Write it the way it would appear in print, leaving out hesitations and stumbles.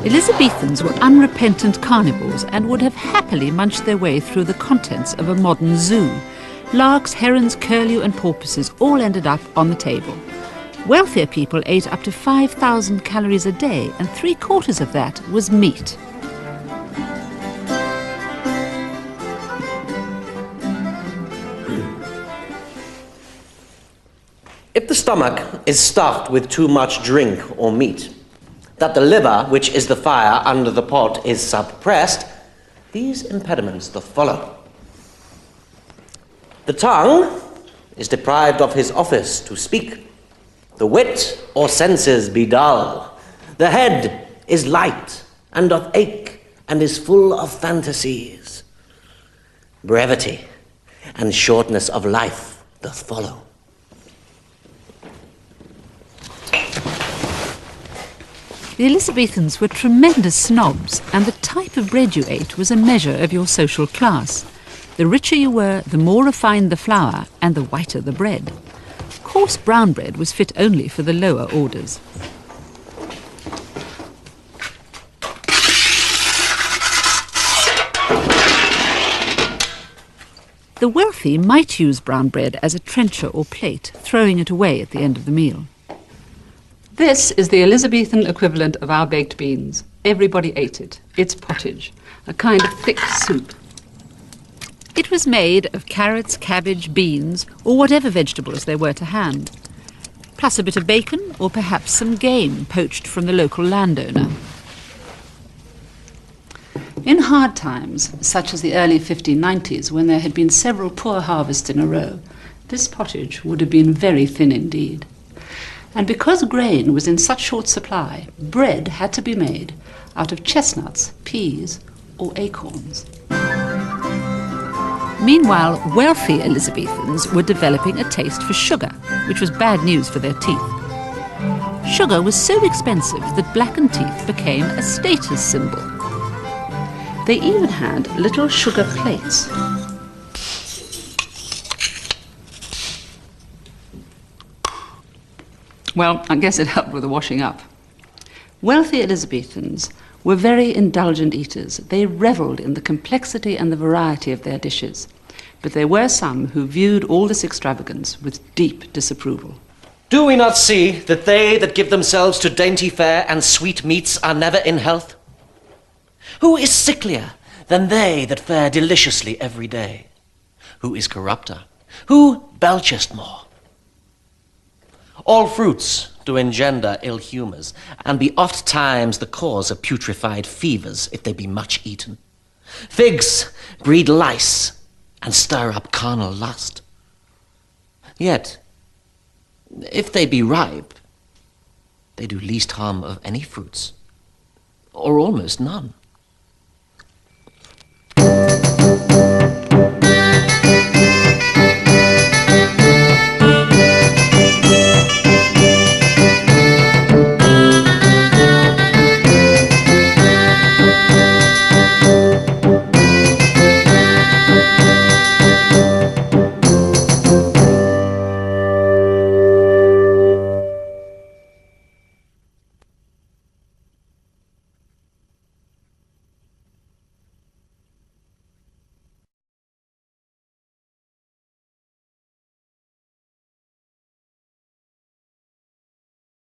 Elizabethans were unrepentant carnivores and would have happily munched their way through the contents of a modern zoo. Larks, herons, curlew and porpoises all ended up on the table. Wealthier people ate up to 5,000 calories a day, and 3/4 of that was meat. If the stomach is stuffed with too much drink or meat, that the liver, which is the fire under the pot, is suppressed, these impediments doth follow. The tongue is deprived of his office to speak. The wit or senses be dull. The head is light and doth ache and is full of fantasies. Brevity and shortness of life doth follow. The Elizabethans were tremendous snobs, and the type of bread you ate was a measure of your social class. The richer you were, the more refined the flour, and the whiter the bread. Coarse brown bread was fit only for the lower orders. The wealthy might use brown bread as a trencher or plate, throwing it away at the end of the meal. This is the Elizabethan equivalent of our baked beans. Everybody ate it. It's pottage, a kind of thick soup. It was made of carrots, cabbage, beans, or whatever vegetables there were to hand, plus a bit of bacon or perhaps some game poached from the local landowner. In hard times, such as the early 1590s, when there had been several poor harvests in a row, this pottage would have been very thin indeed. And because grain was in such short supply, bread had to be made out of chestnuts, peas, or acorns. Meanwhile, wealthy Elizabethans were developing a taste for sugar, which was bad news for their teeth. Sugar was so expensive that blackened teeth became a status symbol. They even had little sugar plates. Well, I guess it helped with the washing up. Wealthy Elizabethans were very indulgent eaters. They revelled in the complexity and the variety of their dishes. But there were some who viewed all this extravagance with deep disapproval. Do we not see that they that give themselves to dainty fare and sweet meats are never in health? Who is sicklier than they that fare deliciously every day? Who is corrupter? Who belcheth more? All fruits do engender ill humours, and be oft times the cause of putrefied fevers, if they be much eaten. Figs breed lice, and stir up carnal lust. Yet, if they be ripe, they do least harm of any fruits, or almost none.